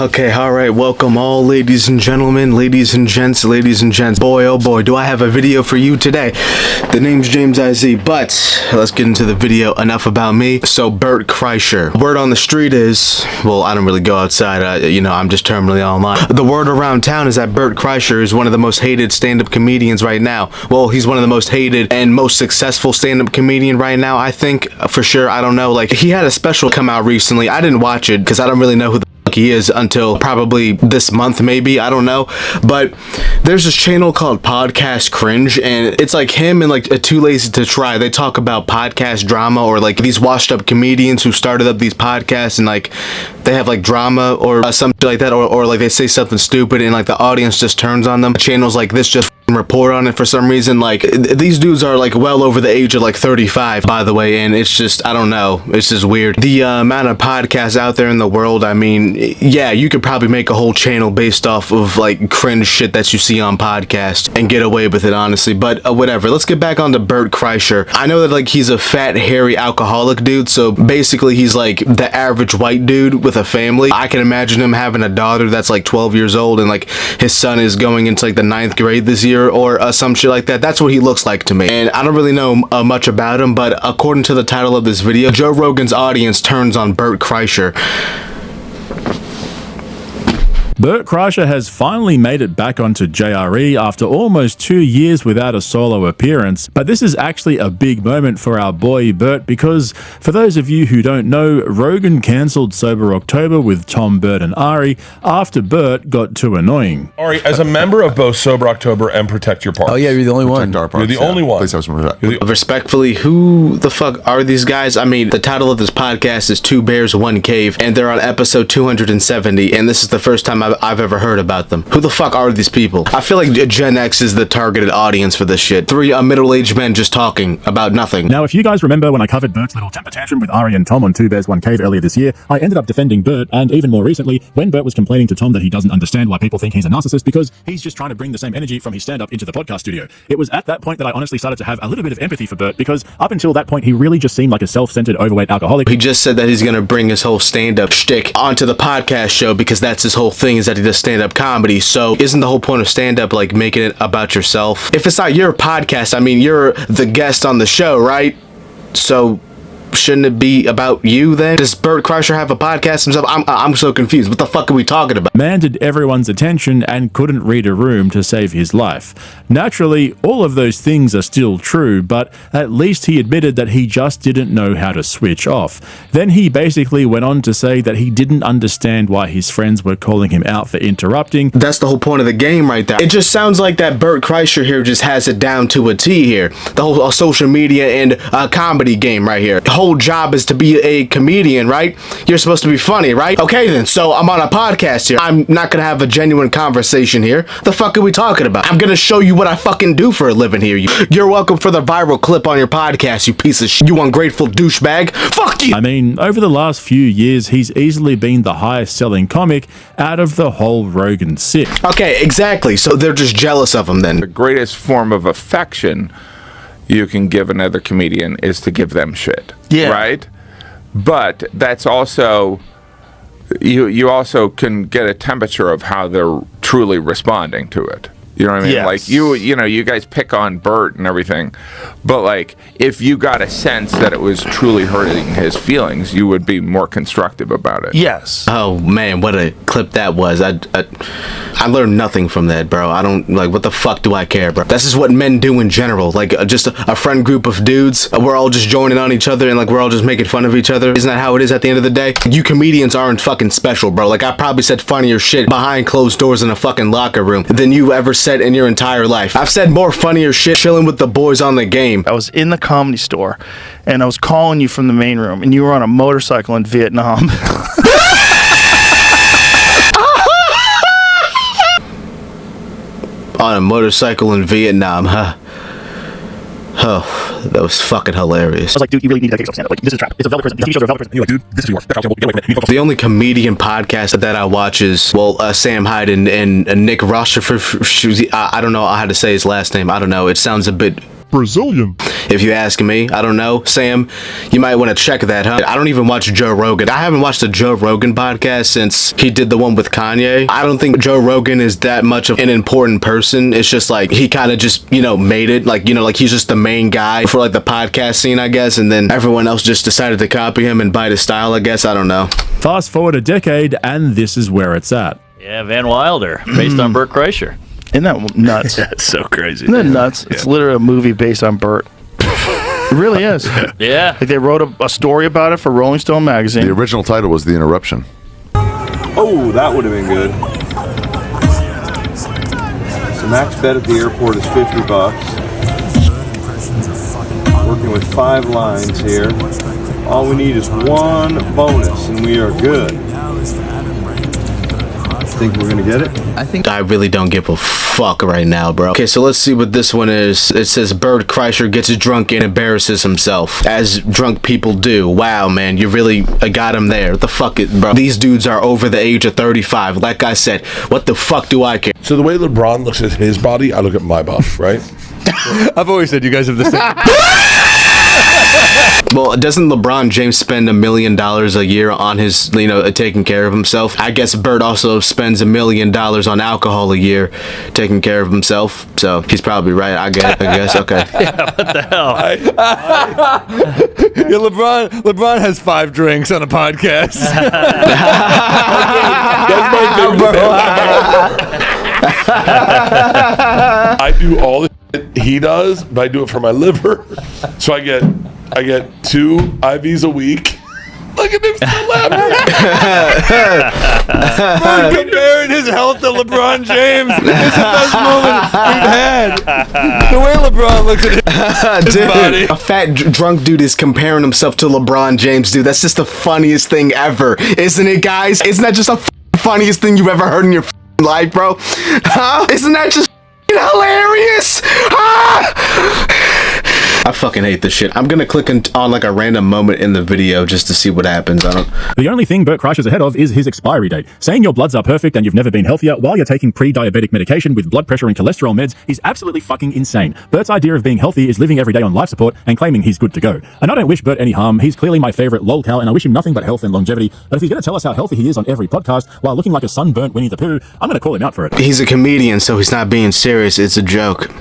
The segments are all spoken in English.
Okay, alright, welcome all ladies and gentlemen, ladies and gents. Boy, oh boy, do I have a video for you today. The name's James IZ, but let's get into the video. Enough about me. So, Bert Kreischer. Word on the street is, well, I don't really go outside, I'm just terminally online. The word around town is that Bert Kreischer is one of the most hated stand-up comedians right now. Well, he's one of the most hated and most successful stand-up comedian right now, I think, for sure. I don't know, like, he had a special come out recently. I didn't watch it, because I don't really know who the he is until probably this month, maybe, I don't know, but there's this channel called Podcast Cringe, and it's like him and like a Too Lazy to Try. They talk about podcast drama, or like these washed up comedians who started up these podcasts, and like they have like drama or something like that, or like they say something stupid and like the audience just turns on them. Channels like this just report on it for some reason. Like these dudes are like well over the age of like 35, by the way, and it's just, I don't know, it's just weird. The amount of podcasts out there in the world, I mean, yeah, you could probably make a whole channel based off of like cringe shit that you see on podcasts and get away with it, honestly. But whatever, let's get back on to Bert Kreischer. I know that like he's a fat, hairy alcoholic dude, so basically he's like the average white dude with a family. I can imagine him having a daughter that's like 12 years old, and like his son is going into like the 9th grade this year, or some shit like that. That's what he looks like to me, and I don't really know much about him, but according to the title of this video, Joe Rogan's audience turns on Bert Kreischer. Bert Kreischer has finally made it back onto JRE after almost 2 years without a solo appearance, but this is actually a big moment for our boy Bert, because for those of you who don't know, Rogan cancelled Sober October with Tom, Bert and Ari after Bert got too annoying. Ari, as a member of both Sober October and Protect Your Parks. Oh yeah, you're the only one. You're the only one. Please have some respect. Respectfully, who the fuck are these guys? I mean, the title of this podcast is Two Bears, One Cave, and they're on episode 270, and this is the first time I've ever heard about them. Who the fuck are these people? I feel like Gen X is the targeted audience for this shit. Three middle-aged men just talking about nothing. Now, if you guys remember when I covered Bert's little temper tantrum with Ari and Tom on Two Bears, One Cave earlier this year, I ended up defending Bert, and even more recently, when Bert was complaining to Tom that he doesn't understand why people think he's a narcissist because he's just trying to bring the same energy from his stand-up into the podcast studio. It was at that point that I honestly started to have a little bit of empathy for Bert, because up until that point, he really just seemed like a self-centered, overweight alcoholic. He just said that he's gonna bring his whole stand-up shtick onto the podcast show, because that's his whole thing, is that he does stand-up comedy. So isn't the whole point of stand-up like making it about yourself? If it's not your podcast, I mean, you're the guest on the show, right? So shouldn't it be about you then? Does Bert Kreischer have a podcast himself? I'm so confused. What the fuck are we talking about? Man did everyone's attention and couldn't read a room to save his life. Naturally, all of those things are still true, but at least he admitted that he just didn't know how to switch off. Then he basically went on to say that he didn't understand why his friends were calling him out for interrupting. That's the whole point of the game right there. It just sounds like that Bert Kreischer here just has it down to a T here. The whole social media and comedy game right here. The whole job is to be a comedian, right? You're supposed to be funny, right? Okay then, so I'm on a podcast here. I'm not gonna have a genuine conversation here. The fuck are we talking about? I'm gonna show you what I fucking do for a living here. You're welcome for the viral clip on your podcast, you piece of shit. You ungrateful douchebag. Fuck you! I mean, over the last few years, he's easily been the highest selling comic out of the whole Rogan set. Okay, exactly. So they're just jealous of him then. The greatest form of affection you can give another comedian is to give them shit. Yeah. Right? But that's also, you also can get a temperature of how they're truly responding to it. You know what I mean? Yes. Like, you guys pick on Bert and everything, but like, if you got a sense that it was truly hurting his feelings, you would be more constructive about it. Yes. Oh man, what a clip that was. I learned nothing from that, bro. I don't, like, what the fuck do I care, bro? This is what men do in general. Like, just a friend group of dudes, we're all just joining on each other, and like, we're all just making fun of each other. Isn't that how it is at the end of the day? You comedians aren't fucking special, bro. Like, I probably said funnier shit behind closed doors in a fucking locker room than you ever said in your entire life. I've said more funnier shit chilling with the boys on the game. I was in the Comedy Store, and I was calling you from the main room, and you were on a motorcycle in Vietnam. On a motorcycle in Vietnam, huh? Oh, that was fucking hilarious. I was like, dude, you really need to take yourself stand up. Like, this is a trap. It's a velvet person. These TV shows are a velvet person. You're like, dude, this is yours. The only comedian podcast that I watch is, well, Sam Hyde and Nick Rochefort. I don't know how to say his last name. I don't know. It sounds a bit Brazilian. If you ask me, I don't know. Sam, you might want to check that, huh? I don't even watch Joe Rogan. I haven't watched the Joe Rogan podcast since he did the one with Kanye. I don't think Joe Rogan is that much of an important person. It's just like he kind of just, made it. Like, like he's just the main guy for like the podcast scene, I guess. And then everyone else just decided to copy him and bite his style, I guess. I don't know. Fast forward a decade, and this is where it's at. Yeah, Van Wilder, based on Bert Kreischer. Isn't that nuts? That's so crazy. Isn't that nuts? It's literally a movie based on Bert. It really is. Yeah. Like they wrote a story about it for Rolling Stone magazine. The original title was The Interruption. Oh, that would have been good. So max bet at the airport is $50. Working with 5 lines here. All we need is 1 bonus and we are good. Think we're gonna get it? I really don't give a fuck right now, bro. Okay, so let's see what this one is. It says Bert Kreischer gets drunk and embarrasses himself, as drunk people do. Wow, man, you really got him there. What the fuck, bro? These dudes are over the age of 35. Like I said, what the fuck do I care? So the way LeBron looks at his body, I look at my body, right? I've always said you guys have the same. Well, doesn't LeBron James spend $1 million a year on his, taking care of himself? I guess Bert also spends $1 million on alcohol a year taking care of himself. So he's probably right. I guess. Okay. Yeah, what the hell? Yeah, LeBron has 5 drinks on a podcast. That's my I do all the shit he does, but I do it for my liver. So I get 2 IVs a week. Look at him still laughing. Comparing his health to LeBron James. It's the best moment we've had. The way LeBron looks at his body. A fat drunk dude is comparing himself to LeBron James, dude. That's just the funniest thing ever, isn't it, guys? Isn't that just the funniest thing you've ever heard in your life, bro? Huh? Isn't that just hilarious? I fucking hate this shit. I'm gonna click on like a random moment in the video just to see what happens. The only thing Bert Kreischer's ahead of is his expiry date. Saying your bloods are perfect and you've never been healthier while you're taking pre-diabetic medication with blood pressure and cholesterol meds is absolutely fucking insane. Bert's idea of being healthy is living every day on life support and claiming he's good to go. And I don't wish Bert any harm. He's clearly my favorite lolcow and I wish him nothing but health and longevity. But if he's gonna tell us how healthy he is on every podcast while looking like a sunburnt Winnie the Pooh, I'm gonna call him out for it. He's a comedian, so he's not being serious. It's a joke.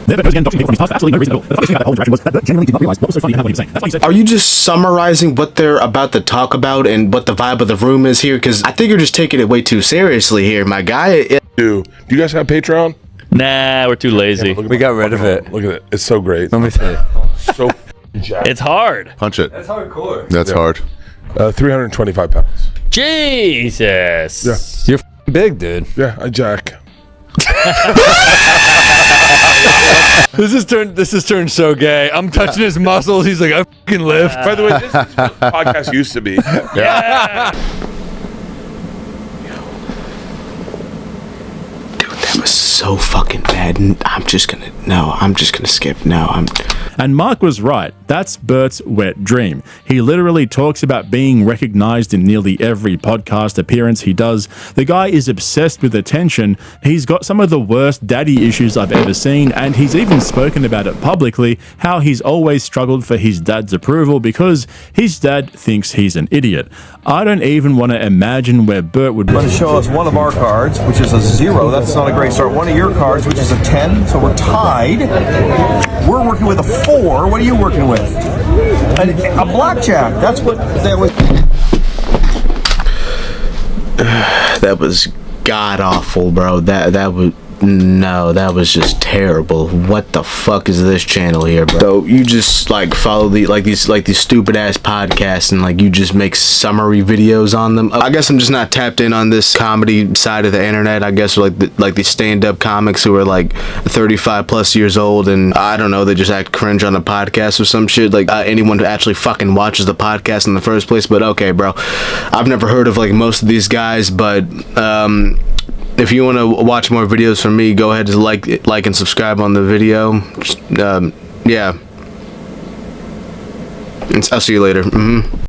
There Bert goes again, doxing people from his past for absolutely no reason at all. The funniest thing about that whole interaction was that Bert genuinely did not realize what was so funny about what he was saying. That's why he said, are you just summarizing what they're about to talk about and what the vibe of the room is here? Because I think you're just taking it way too seriously here, my guy. Do you guys have Patreon? Nah, we're too lazy. Yeah, We got rid of it. Look at it. It's so great. Let me see. So jacked. It's hard. Punch it. That's hardcore. That's hard. 325 pounds. Jesus. Yeah. You're big, dude. Yeah, I jack. This has turned so gay. I'm touching his muscles. He's like, I fucking lift. By the way, this is what the podcast used to be. Yeah. That was so fucking bad. I'm just gonna skip. And Mark was right. That's Bert's wet dream. He literally talks about being recognized in nearly every podcast appearance he does. The guy is obsessed with attention. He's got some of the worst daddy issues I've ever seen, and he's even spoken about it publicly, how he's always struggled for his dad's approval because his dad thinks he's an idiot. I don't even want to imagine where Bert would... Want to show us one of our cards, which is a 0. That's not a great start. One of your cards, which is a 10, so we're tied. We're working with a 4. What are you working with? A blackjack. That's what that was. That was god awful, bro. That was just terrible. What the fuck is this channel here, bro? So you just like follow these stupid ass podcasts and like you just make summary videos on them. I guess I'm just not tapped in on this comedy side of the internet. I guess like the stand-up comics who are like 35 plus years old and I don't know, they just act cringe on a podcast or some shit. Like anyone who actually fucking watches the podcast in the first place. But okay, bro, I've never heard of like most of these guys, but if you want to watch more videos from me, go ahead and like and subscribe on the video. Yeah. I'll see you later.